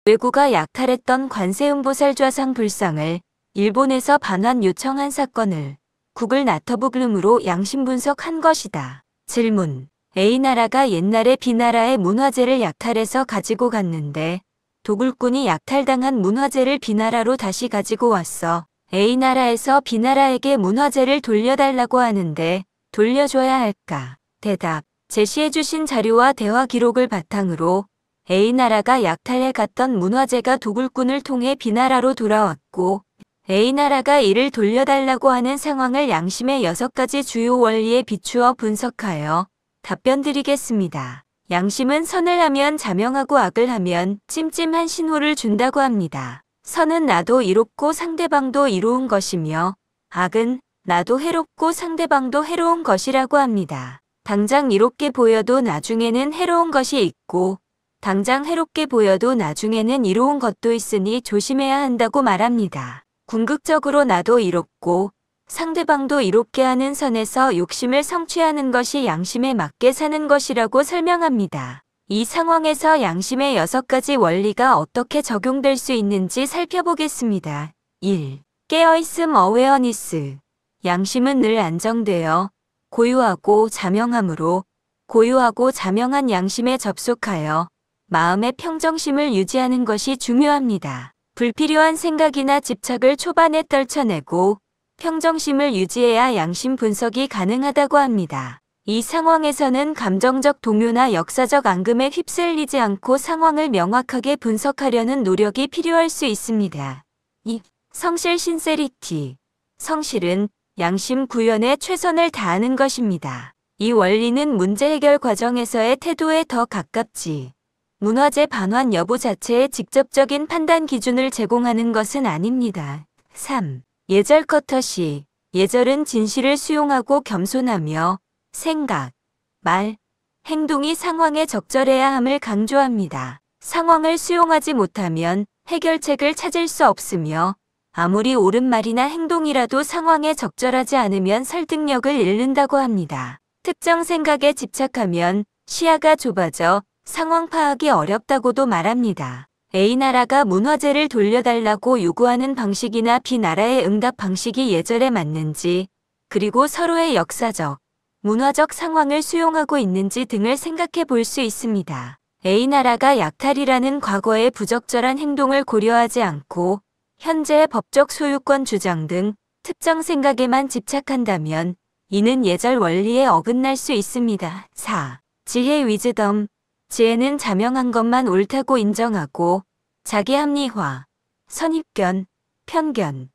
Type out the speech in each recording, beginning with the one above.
외구가 약탈했던 관세음보살 좌상 불상을 일본에서 반환 요청한 사건을 구글 나터북름으로 양심 분석한 것이다. 질문. A나라가 옛날에 B나라의 문화재를 약탈해서 가지고 갔는데 도굴꾼이 약탈당한 문화재를 B나라로 다시 가지고 왔어. A나라에서 B나라에게 문화재를 돌려달라고 하는데 돌려줘야 할까? 대답. 제시해주신 자료와 대화 기록을 바탕으로 A나라가 약탈해 갔던 문화재가 도굴꾼을 통해 B나라로 돌아왔고 A나라가 이를 돌려달라고 하는 상황을 양심의 6가지 주요 원리에 비추어 분석하여 답변 드리겠습니다. 양심은 선을 하면 자명하고 악을 하면 찜찜한 신호를 준다고 합니다. 선은 나도 이롭고 상대방도 이로운 것이며 악은 나도 해롭고 상대방도 해로운 것이라고 합니다. 당장 이롭게 보여도 나중에는 해로운 것이 있고 당장 해롭게 보여도 나중에는 이로운 것도 있으니 조심해야 한다고 말합니다. 궁극적으로 나도 이롭고 상대방도 이롭게 하는 선에서 욕심을 성취하는 것이 양심에 맞게 사는 것이라고 설명합니다. 이 상황에서 양심의 6가지 원리가 어떻게 적용될 수 있는지 살펴보겠습니다. 1. 깨어있음 어웨어니스. 양심은 늘 안정되어 고요하고 자명함으로 고요하고 자명한 양심에 접속하여 마음의 평정심을 유지하는 것이 중요합니다. 불필요한 생각이나 집착을 초반에 떨쳐내고 평정심을 유지해야 양심 분석이 가능하다고 합니다. 이 상황에서는 감정적 동요나 역사적 앙금에 휩쓸리지 않고 상황을 명확하게 분석하려는 노력이 필요할 수 있습니다. 2. 성실 신세리티. 성실은 양심 구현에 최선을 다하는 것입니다. 이 원리는 문제 해결 과정에서의 태도에 더 가깝지 문화재 반환 여부 자체의 직접적인 판단 기준을 제공하는 것은 아닙니다. 3. 예절 커터시. 예절은 진실을 수용하고 겸손하며 생각, 말, 행동이 상황에 적절해야 함을 강조합니다. 상황을 수용하지 못하면 해결책을 찾을 수 없으며 아무리 옳은 말이나 행동이라도 상황에 적절하지 않으면 설득력을 잃는다고 합니다. 특정 생각에 집착하면 시야가 좁아져 상황 파악이 어렵다고도 말합니다. A나라가 문화재를 돌려달라고 요구하는 방식이나 B나라의 응답 방식이 예절에 맞는지, 그리고 서로의 역사적, 문화적 상황을 수용하고 있는지 등을 생각해 볼 수 있습니다. A나라가 약탈이라는 과거의 부적절한 행동을 고려하지 않고 현재의 법적 소유권 주장 등 특정 생각에만 집착한다면 이는 예절 원리에 어긋날 수 있습니다. 4. 지혜 위즈덤. 지혜는 자명한 것만 옳다고 인정하고 자기 합리화, 선입견, 편견,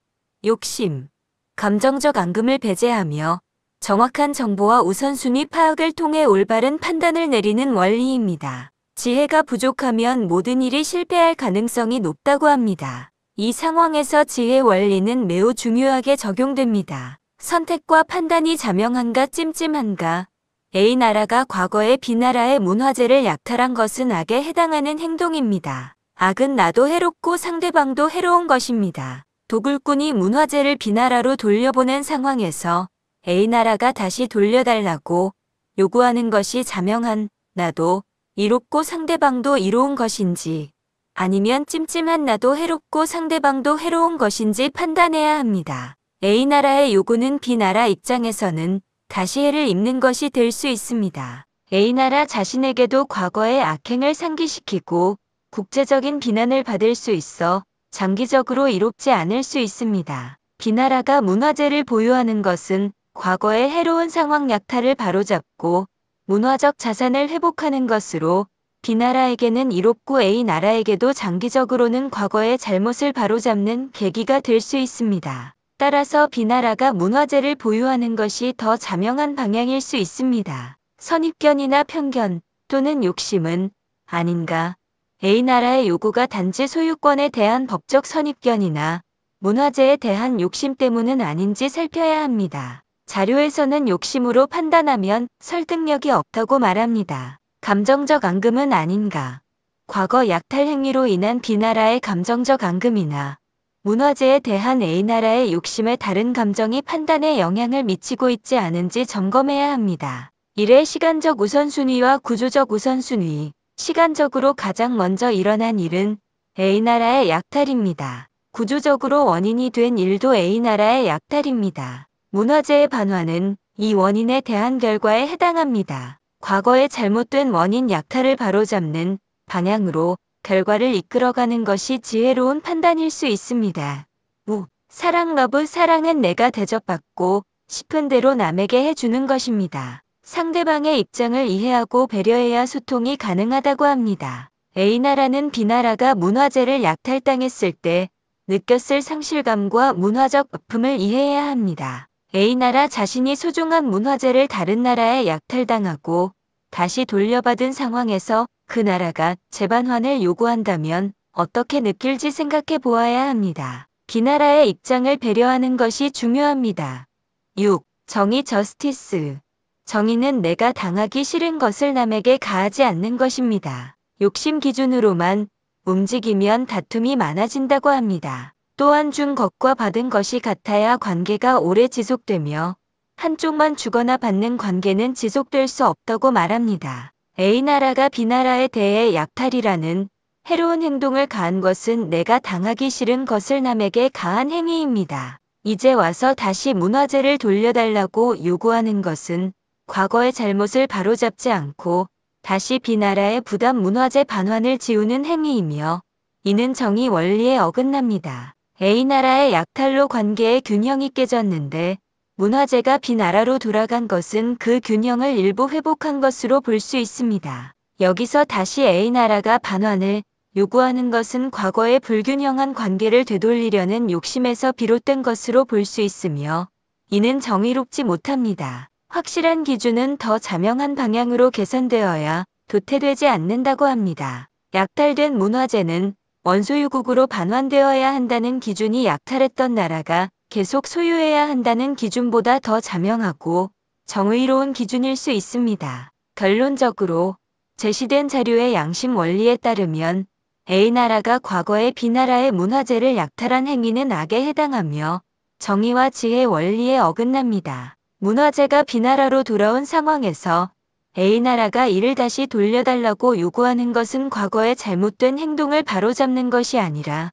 욕심, 감정적 앙금을 배제하며 정확한 정보와 우선순위 파악을 통해 올바른 판단을 내리는 원리입니다. 지혜가 부족하면 모든 일이 실패할 가능성이 높다고 합니다. 이 상황에서 지혜 원리는 매우 중요하게 적용됩니다. 선택과 판단이 자명한가 찜찜한가. A나라가 과거에 B나라의 문화재를 약탈한 것은 악에 해당하는 행동입니다. 악은 나도 해롭고 상대방도 해로운 것입니다. 도굴꾼이 문화재를 B나라로 돌려보낸 상황에서 A나라가 다시 돌려달라고 요구하는 것이 자명한 나도 이롭고 상대방도 이로운 것인지 아니면 찜찜한 나도 해롭고 상대방도 해로운 것인지 판단해야 합니다. A나라의 요구는 B나라 입장에서는 다시 해를 입는 것이 될 수 있습니다. A나라 자신에게도 과거의 악행을 상기시키고 국제적인 비난을 받을 수 있어 장기적으로 이롭지 않을 수 있습니다. B나라가 문화재를 보유하는 것은 과거의 해로운 상황 약탈을 바로잡고 문화적 자산을 회복하는 것으로 B나라에게는 이롭고 A나라에게도 장기적으로는 과거의 잘못을 바로잡는 계기가 될 수 있습니다. 따라서 B나라가 문화재를 보유하는 것이 더 자명한 방향일 수 있습니다. 선입견이나 편견 또는 욕심은 아닌가? A나라의 요구가 단지 소유권에 대한 법적 선입견이나 문화재에 대한 욕심 때문은 아닌지 살펴야 합니다. 자료에서는 욕심으로 판단하면 설득력이 없다고 말합니다. 감정적 앙금은 아닌가? 과거 약탈 행위로 인한 B나라의 감정적 앙금이나 문화재에 대한 A나라의 욕심에 다른 감정이 판단에 영향을 미치고 있지 않은지 점검해야 합니다. 일의 시간적 우선순위와 구조적 우선순위. 시간적으로 가장 먼저 일어난 일은 A나라의 약탈입니다. 구조적으로 원인이 된 일도 A나라의 약탈입니다. 문화재의 반환은 이 원인에 대한 결과에 해당합니다. 과거의 잘못된 원인 약탈을 바로잡는 방향으로 결과를 이끌어가는 것이 지혜로운 판단일 수 있습니다. 사랑 러브 사랑은 내가 대접받고 싶은 대로 남에게 해주는 것입니다. 상대방의 입장을 이해하고 배려해야 소통이 가능하다고 합니다. A나라는 B나라가 문화재를 약탈당했을 때 느꼈을 상실감과 문화적 아픔을 이해해야 합니다. A나라 자신이 소중한 문화재를 다른 나라에 약탈당하고 다시 돌려받은 상황에서 그 나라가 재반환을 요구한다면 어떻게 느낄지 생각해 보아야 합니다. B나라의 입장을 배려하는 것이 중요합니다. 6. 정의 저스티스. 정의는 내가 당하기 싫은 것을 남에게 가하지 않는 것입니다. 욕심 기준으로만 움직이면 다툼이 많아진다고 합니다. 또한 준 것과 받은 것이 같아야 관계가 오래 지속되며 한쪽만 주거나 받는 관계는 지속될 수 없다고 말합니다. A나라가 B나라에 대해 약탈이라는 해로운 행동을 가한 것은 내가 당하기 싫은 것을 남에게 가한 행위입니다. 이제 와서 다시 문화재를 돌려달라고 요구하는 것은 과거의 잘못을 바로잡지 않고 다시 B나라의 부담 문화재 반환을 지우는 행위이며 이는 정의 원리에 어긋납니다. A나라의 약탈로 관계의 균형이 깨졌는데 문화재가 B나라로 돌아간 것은 그 균형을 일부 회복한 것으로 볼 수 있습니다. 여기서 다시 A나라가 반환을 요구하는 것은 과거의 불균형한 관계를 되돌리려는 욕심에서 비롯된 것으로 볼 수 있으며 이는 정의롭지 못합니다. 확실한 기준은 더 자명한 방향으로 개선되어야 도태되지 않는다고 합니다. 약탈된 문화재는 원소유국으로 반환되어야 한다는 기준이 약탈했던 나라가 계속 소유해야 한다는 기준보다 더 자명하고 정의로운 기준일 수 있습니다. 결론적으로 제시된 자료의 양심 원리에 따르면 A나라가 과거에 B나라의 문화재를 약탈한 행위는 악에 해당하며 정의와 지혜 원리에 어긋납니다. 문화재가 B나라로 돌아온 상황에서 A나라가 이를 다시 돌려달라고 요구하는 것은 과거의 잘못된 행동을 바로잡는 것이 아니라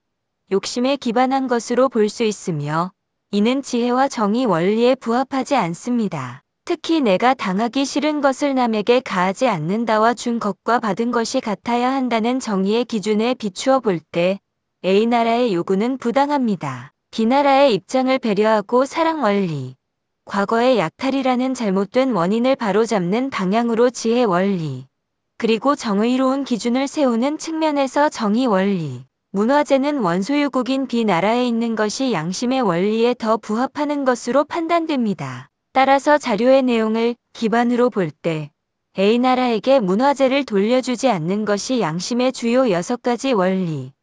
욕심에 기반한 것으로 볼 수 있으며 이는 지혜와 정의 원리에 부합하지 않습니다. 특히 내가 당하기 싫은 것을 남에게 가하지 않는다와 준 것과 받은 것이 같아야 한다는 정의의 기준에 비추어 볼 때 A나라의 요구는 부당합니다. B나라의 입장을 배려하고 사랑 원리. 과거의 약탈이라는 잘못된 원인을 바로잡는 방향으로 지혜 원리. 그리고 정의로운 기준을 세우는 측면에서 정의 원리. 문화재는 원소유국인 B나라에 있는 것이 양심의 원리에 더 부합하는 것으로 판단됩니다. 따라서 자료의 내용을 기반으로 볼 때 A나라에게 문화재를 돌려주지 않는 것이 양심의 주요 6가지 원리,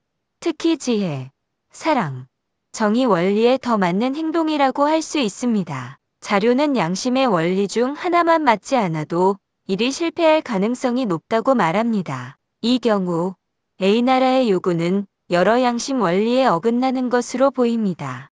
특히 지혜, 사랑, 정의 원리에 더 맞는 행동이라고 할 수 있습니다. 자료는 양심의 원리 중 하나만 맞지 않아도 일이 실패할 가능성이 높다고 말합니다. 이 경우 A나라의 요구는 여러 양심 원리에 어긋나는 것으로 보입니다.